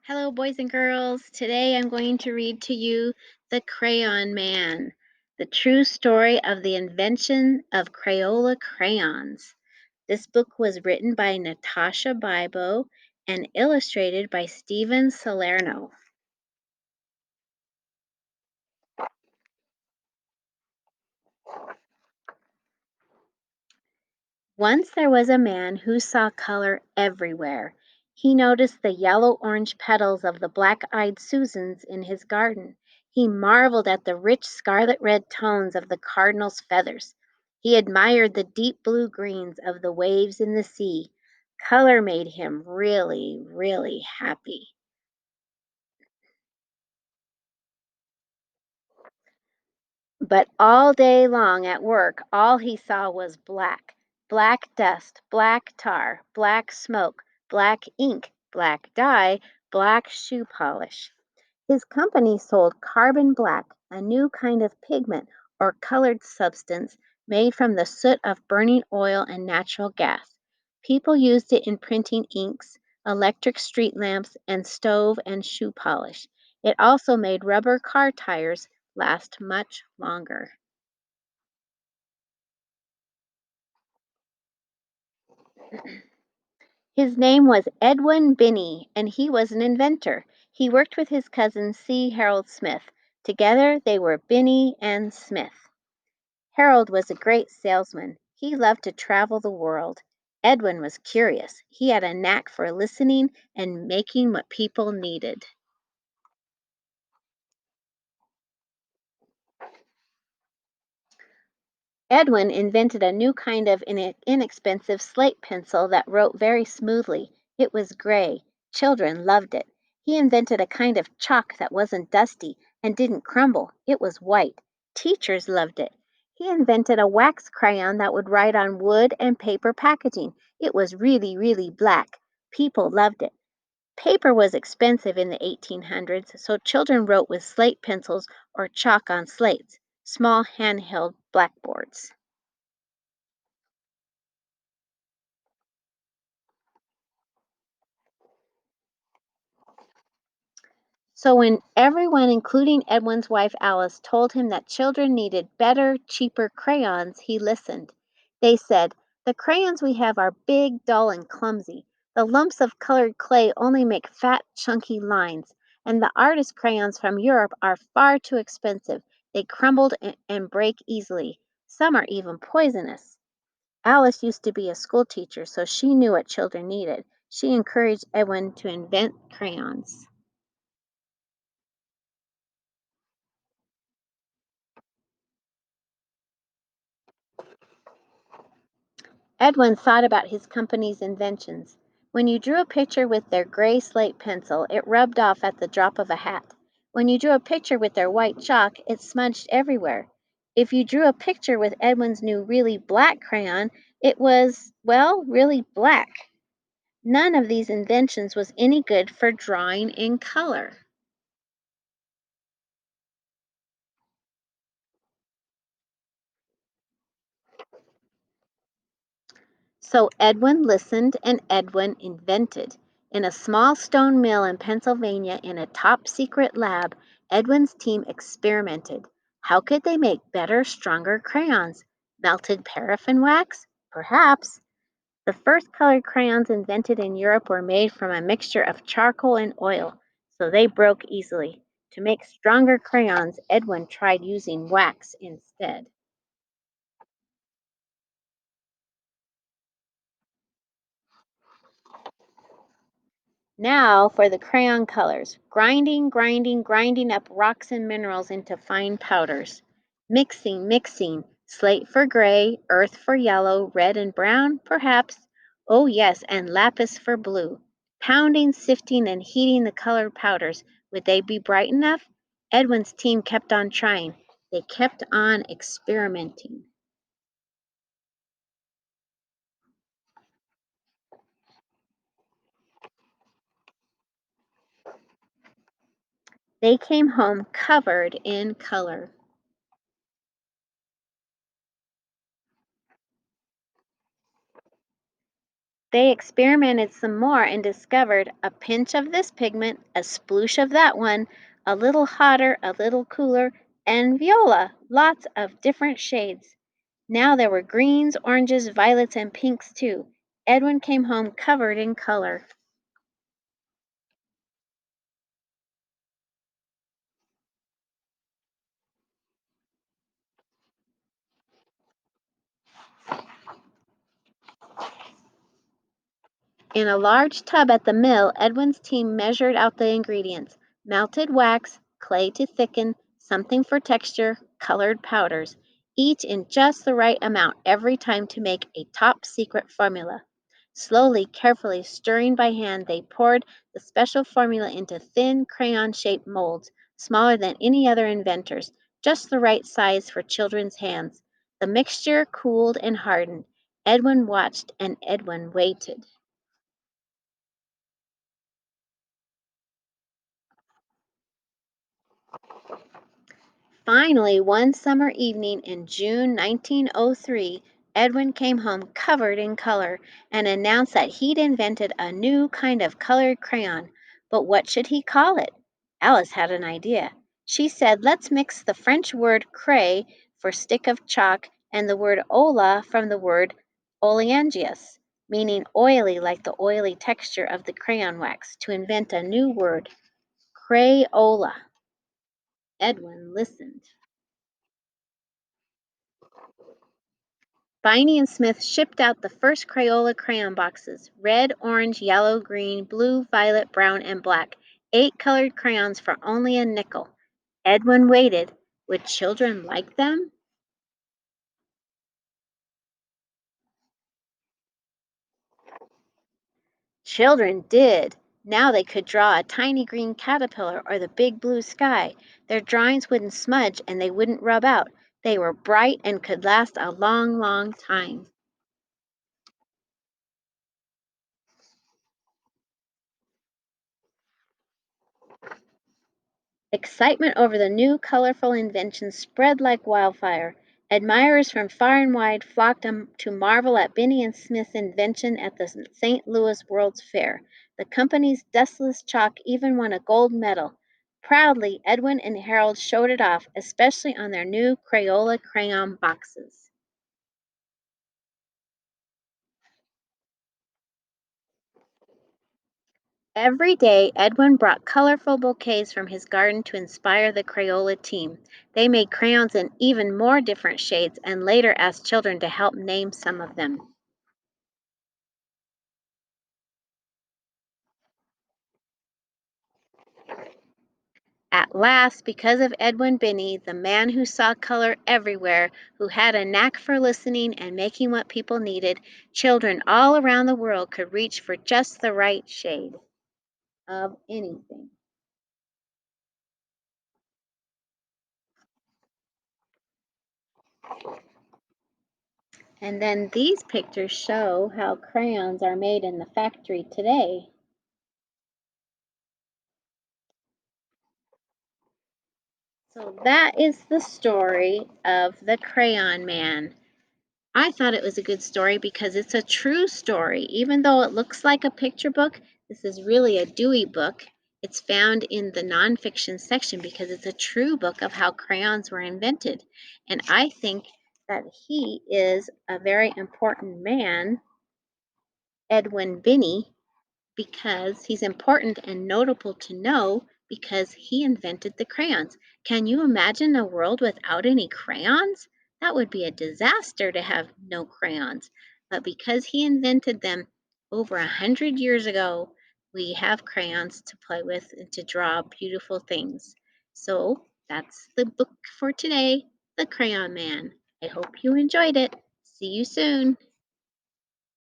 Hello, boys and girls. Today I'm going to read to you The Crayon Man, the true story of the invention of Crayola crayons. This book was written by Natascha Biebow and illustrated by Steven Salerno. Once there was a man who saw color everywhere. He noticed the yellow-orange petals of the black-eyed Susans in his garden. He marveled at the rich scarlet-red tones of the cardinal's feathers. He admired the deep blue-greens of the waves in the sea. Color made him really, really happy. But all day long at work, all he saw was black. Black dust, black tar, black smoke, black ink, black dye, black shoe polish. His company sold carbon black, a new kind of pigment or colored substance made from the soot of burning oil and natural gas. People used it in printing inks, electric street lamps, and stove and shoe polish. It also made rubber car tires last much longer. His name was Edwin Binney, and he was an inventor. He worked with his cousin C. Harold Smith. Together they were Binney and Smith. Harold was a great salesman. He loved to travel the world. Edwin was curious. He had a knack for listening and making what people needed. Edwin invented a new kind of inexpensive slate pencil that wrote very smoothly. It was gray. Children loved it. He invented a kind of chalk that wasn't dusty and didn't crumble. It was white. Teachers loved it. He invented a wax crayon that would write on wood and paper packaging. It was really, really black. People loved it. Paper was expensive in the 1800s, so children wrote with slate pencils or chalk on slates, small handheld blackboards. So when everyone, including Edwin's wife Alice, told him that children needed better, cheaper crayons, he listened. They said, "The crayons we have are big, dull, and clumsy. The lumps of colored clay only make fat, chunky lines, and the artist crayons from Europe are far too expensive. They crumble and break easily. Some are even poisonous." Alice used to be a school teacher, so she knew what children needed. She encouraged Edwin to invent crayons. Edwin thought about his company's inventions. When you drew a picture with their gray slate pencil, it rubbed off at the drop of a hat. When you drew a picture with their white chalk, it smudged everywhere. If you drew a picture with Edwin's new really black crayon, it was, well, really black. None of these inventions was any good for drawing in color. So Edwin listened and Edwin invented. In a small stone mill in Pennsylvania in a top secret lab, Edwin's team experimented. How could they make better, stronger crayons? Melted paraffin wax? Perhaps. The first colored crayons invented in Europe were made from a mixture of charcoal and oil, so they broke easily. To make stronger crayons, Edwin tried using wax instead. Now for the crayon colors. Grinding, grinding, grinding up rocks and minerals into fine powders. Mixing, mixing. Slate for gray, earth for yellow, red and brown, perhaps. Oh, yes, and lapis for blue. Pounding, sifting, and heating the colored powders. Would they be bright enough? Edwin's team kept on trying. They kept on experimenting. They came home covered in color. They experimented some more and discovered a pinch of this pigment, a sploosh of that one, a little hotter, a little cooler, and viola, lots of different shades. Now there were greens, oranges, violets, and pinks too. Edwin came home covered in color. In a large tub at the mill, Edwin's team measured out the ingredients: melted wax, clay to thicken, something for texture, colored powders, each in just the right amount every time to make a top secret formula. Slowly, carefully stirring by hand, they poured the special formula into thin crayon shaped molds, smaller than any other inventor's, just the right size for children's hands. The mixture cooled and hardened. Edwin watched and Edwin waited. Finally, one summer evening in June 1903, Edwin came home covered in color and announced that he'd invented a new kind of colored crayon. But what should he call it? Alice had an idea. She said, "Let's mix the French word cray for stick of chalk and the word ola from the word oleaginous, meaning oily like the oily texture of the crayon wax, to invent a new word, Crayola." Edwin listened. Viney and Smith shipped out the first Crayola crayon boxes: red, orange, yellow, green, blue, violet, brown, and black. 8 colored crayons for only a nickel. Edwin waited. Would children like them? Children did. Now they could draw a tiny green caterpillar or the big blue sky. Their drawings wouldn't smudge and they wouldn't rub out. They were bright and could last a long, long time. Excitement over the new colorful invention spread like wildfire. Admirers from far and wide flocked to marvel at Binney and Smith's invention at the St. Louis World's Fair. The company's dustless chalk even won a gold medal. Proudly, Edwin and Harold showed it off, especially on their new Crayola crayon boxes. Every day, Edwin brought colorful bouquets from his garden to inspire the Crayola team. They made crayons in even more different shades and later asked children to help name some of them. At last, because of Edwin Binney, the man who saw color everywhere, who had a knack for listening and making what people needed, children all around the world could reach for just the right shade of anything. And then these pictures show how crayons are made in the factory today. So that is the story of the Crayon Man. I thought it was a good story because it's a true story. Even though it looks like a picture book, this is really a Dewey book. It's found in the nonfiction section because it's a true book of how crayons were invented. And I think that he is a very important man, Edwin Binney, because he's important and notable to know because he invented the crayons. Can you imagine a world without any crayons? That would be a disaster to have no crayons. But because he invented them over 100 years ago, we have crayons to play with and to draw beautiful things. So that's the book for today, The Crayon Man. I hope you enjoyed it. See you soon.